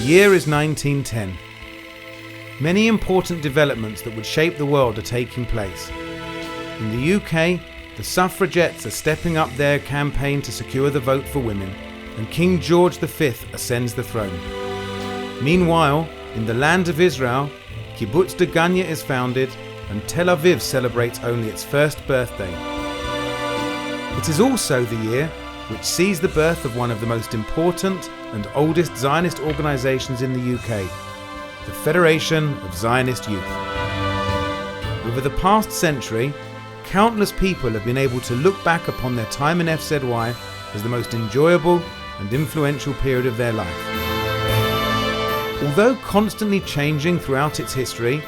year is 1910. Many important developments that would shape the world are taking place. In the UK, the suffragettes are stepping up their campaign to secure the vote for women, and King George V ascends the throne. Meanwhile, in the land of Israel, Kibbutz de Ganya is founded, and Tel Aviv celebrates only its first birthday. It is also the year which sees the birth of one of the most important and oldest Zionist organisations in the UK, the Federation of Zionist Youth. Over the past century, countless people have been able to look back upon their time in FZY as the most enjoyable and influential period of their life. Although constantly changing throughout its history,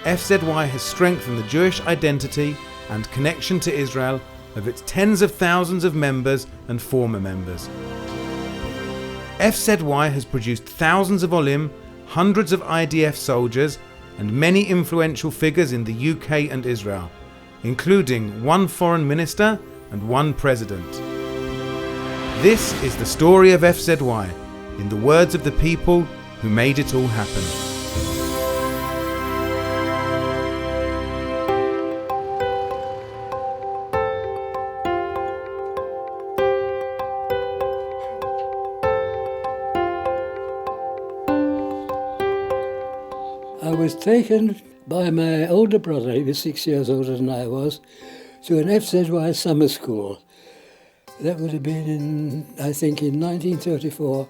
FZY has strengthened the Jewish identity and connection to Israel of its tens of thousands of members and former members. FZY has produced thousands of olim, hundreds of IDF soldiers, and many influential figures in the UK and Israel, including one foreign minister and one president. This is the story of FZY, in the words of the people who made it all happen. I was taken by my older brother, he was 6 years older than I was, to an FZY summer school. That would have been in 1934,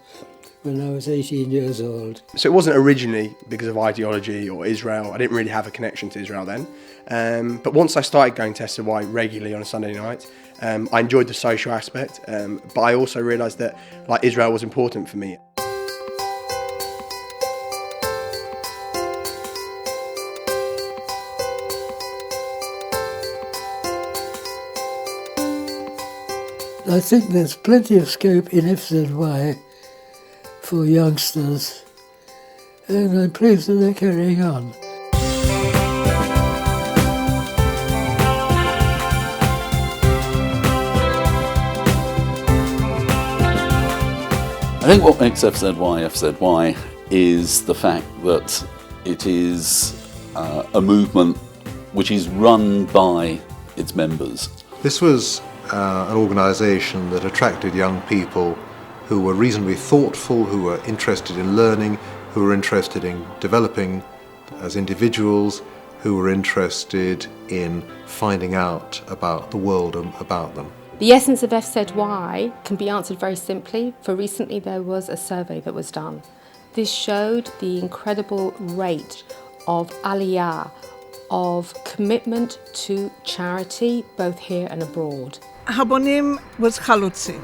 when I was 18 years old. So it wasn't originally because of ideology or Israel. I didn't really have a connection to Israel then. But once I started going to FZY regularly on a Sunday night, I enjoyed the social aspect, but I also realised that Israel was important for me. I think there's plenty of scope in FZY for youngsters, and I'm pleased that they're carrying on. I think what makes FZY is the fact that it is a movement which is run by its members. This was an organisation that attracted young people who were reasonably thoughtful, who were interested in learning, who were interested in developing as individuals, who were interested in finding out about the world about them. The essence of FZY can be answered very simply, for recently there was a survey that was done. This showed the incredible rate of aliyah, of commitment to charity, both here and abroad. Habonim was chalutzim.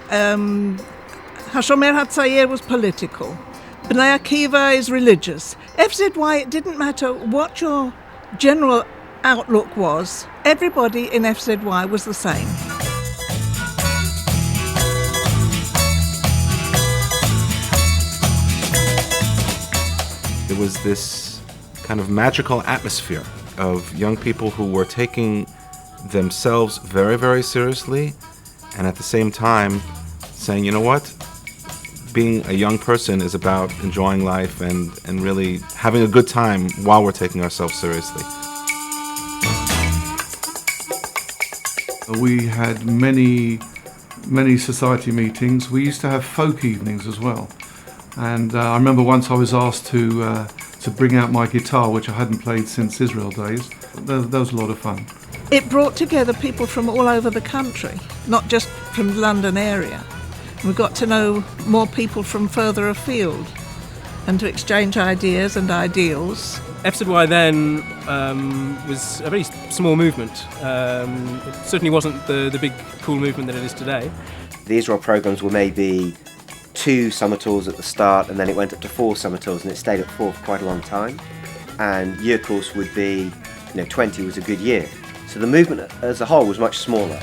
Hashomer HaTzayir was political. Bnei Akiva is religious. FZY, it didn't matter what your general outlook was, everybody in FZY was the same. It was this kind of magical atmosphere of young people who were taking themselves very, very seriously, and at the same time saying, you know what, being a young person is about enjoying life and really having a good time while we're taking ourselves seriously. We had many society meetings. We used to have folk evenings as well. And I remember once I was asked to bring out my guitar, which I hadn't played since Israel days. That was a lot of fun. It brought together people from all over the country, not just from the London area. We got to know more people from further afield and to exchange ideas and ideals. FZY then was a very small movement. It certainly wasn't the big cool movement that it is today. The Israel programs were maybe 2 summer tours at the start, and then it went up to 4 summer tours, and it stayed at 4 for quite a long time. And year course would be, 20 was a good year. So the movement as a whole was much smaller.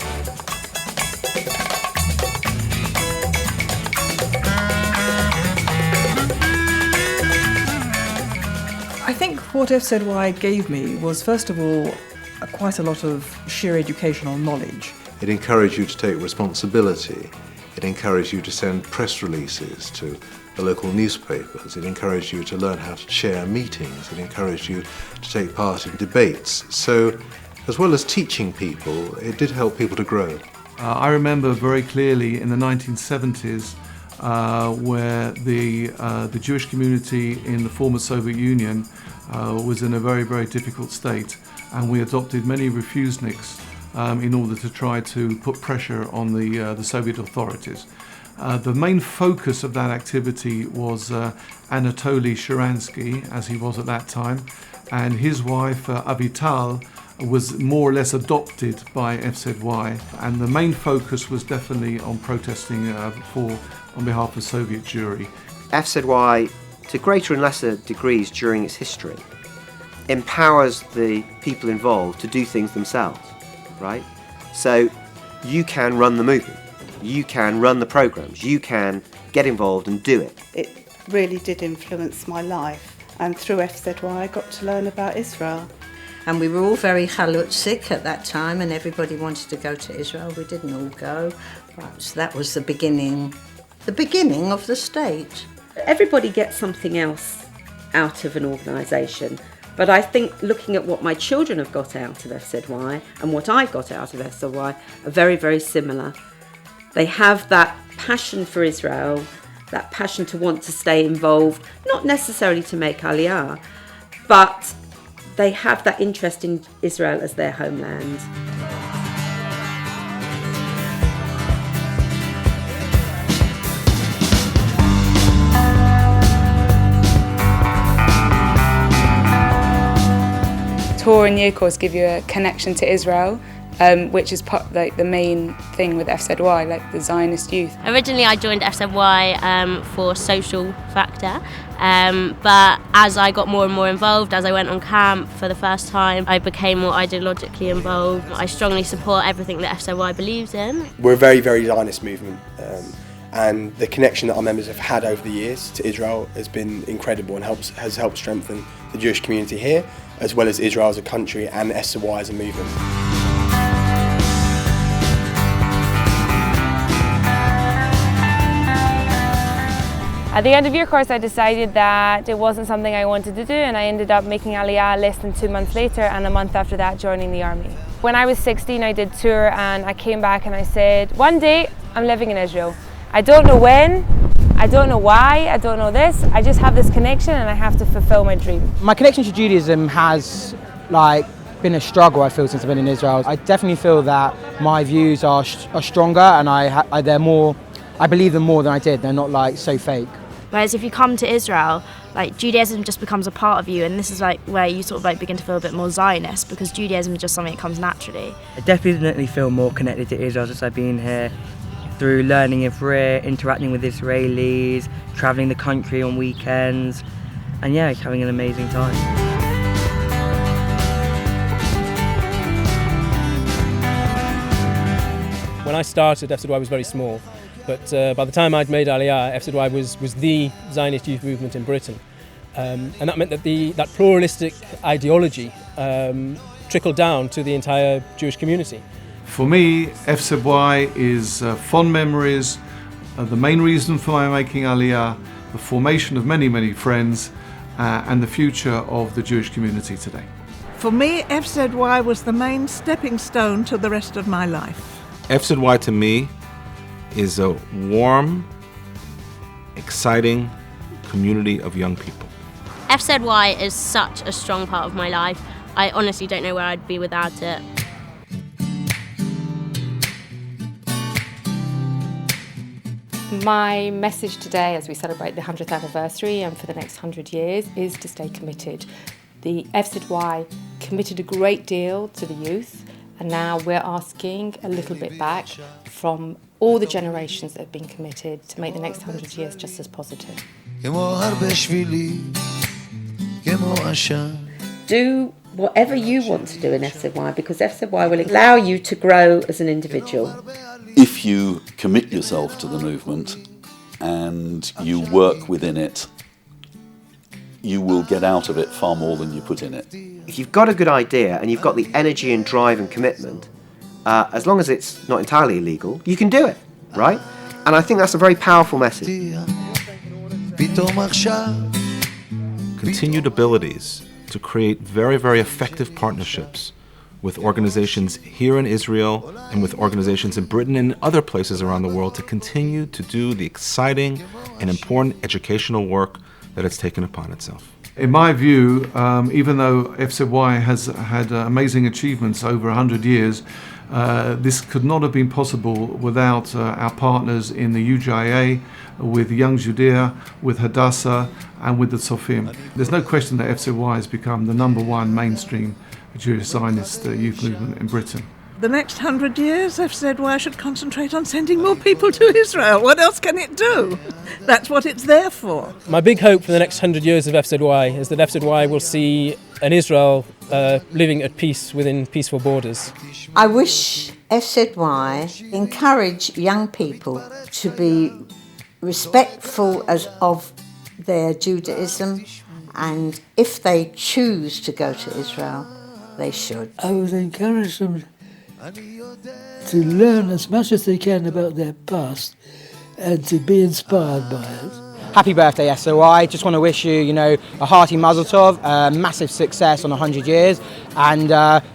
I think what FZY gave me was, first of all, quite a lot of sheer educational knowledge. It encouraged you to take responsibility. It encouraged you to send press releases, to the local newspapers. It encouraged you to learn how to chair meetings. It encouraged you to take part in debates. So, as well as teaching people, it did help people to grow. I remember very clearly in the 1970s where the Jewish community in the former Soviet Union was in a very, very difficult state, and we adopted many refuseniks in order to try to put pressure on the Soviet authorities. The main focus of that activity was Anatoly Sharansky, as he was at that time, and his wife Avital was more or less adopted by FZY, and the main focus was definitely on protesting on behalf of Soviet Jewry. FZY, to greater and lesser degrees during its history, empowers the people involved to do things themselves, right? So you can run the movement, you can run the programs, you can get involved and do it. It really did influence my life, and through FZY I got to learn about Israel. And we were all very halutzik at that time, and everybody wanted to go to Israel. We didn't all go, but that was the beginning of the state. Everybody gets something else out of an organisation, but I think looking at what my children have got out of FZY and what I got out of FZY are very, very similar. They have that passion for Israel, that passion to want to stay involved, not necessarily to make Aliyah, but they have that interest in Israel as their homeland. Tour and year course give you a connection to Israel, which is the main thing with FZY, like the Zionist youth. Originally I joined FZY for social factor, but as I got more and more involved, as I went on camp for the first time, I became more ideologically involved. I strongly support everything that FZY believes in. We're a very, very Zionist movement, and the connection that our members have had over the years to Israel has been incredible and has helped strengthen the Jewish community here, as well as Israel as a country and FZY as a movement. At the end of year course I decided that it wasn't something I wanted to do, and I ended up making Aliyah less than 2 months later, and a month after that joining the army. When I was 16 I did tour, and I came back and I said, one day I'm living in Israel. I don't know when, I don't know why, I don't know this, I just have this connection and I have to fulfill my dream. My connection to Judaism has been a struggle, I feel, since I've been in Israel. I definitely feel that my views are stronger, and I believe them more than I did. They're not so fake. Whereas if you come to Israel, Judaism just becomes a part of you, and this is where you begin to feel a bit more Zionist, because Judaism is just something that comes naturally. I definitely feel more connected to Israel since I've been here, through learning Ivrit, interacting with Israelis, travelling the country on weekends, and having an amazing time. When I started, FZY was very small, but by the time I'd made Aliyah, FZY was the Zionist youth movement in Britain. And that meant that that pluralistic ideology trickled down to the entire Jewish community. For me, FZY is fond memories, the main reason for my making Aliyah, the formation of many, many friends, and the future of the Jewish community today. For me, FZY was the main stepping stone to the rest of my life. FZY to me is a warm, exciting community of young people. FZY is such a strong part of my life. I honestly don't know where I'd be without it. My message today, as we celebrate the 100th anniversary and for the next 100 years, is to stay committed. The FZY committed a great deal to the youth, and now we're asking a little bit back from all the generations that have been committed to make the next 100 years just as positive. Do whatever you want to do in FZY, because FZY will allow you to grow as an individual. If you commit yourself to the movement and you work within it, you will get out of it far more than you put in it. If you've got a good idea and you've got the energy and drive and commitment, as long as it's not entirely illegal, you can do it, right? And I think that's a very powerful message. Continued abilities to create very, very effective partnerships with organizations here in Israel and with organizations in Britain and other places around the world to continue to do the exciting and important educational work that it's taken upon itself. In my view, even though FZY has had amazing achievements over 100 years, this could not have been possible without our partners in the UJA, with Young Judea, with Hadassah, and with the Tzofim. There's no question that FZY has become the #1 mainstream Jewish Zionist youth movement in Britain. The next 100 years, FZY should concentrate on sending more people to Israel. What else can it do? That's what it's there for. My big hope for the next 100 years of FZY is that FZY will see an Israel living at peace within peaceful borders. I wish FZY encourage young people to be respectful of their Judaism, and if they choose to go to Israel, they should. I would encourage them to learn as much as they can about their past and to be inspired by it. Happy birthday, FZY. Just want to wish you, a hearty mazel tov, massive success on 100 years, and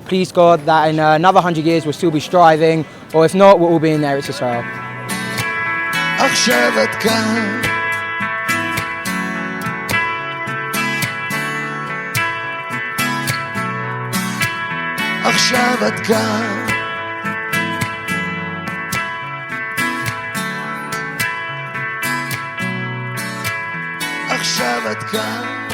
please God that in another 100 years we'll still be striving, or if not, we'll all be in Eretz Israel. עכשיו את כאן עכשיו את כאן עכשיו את כאן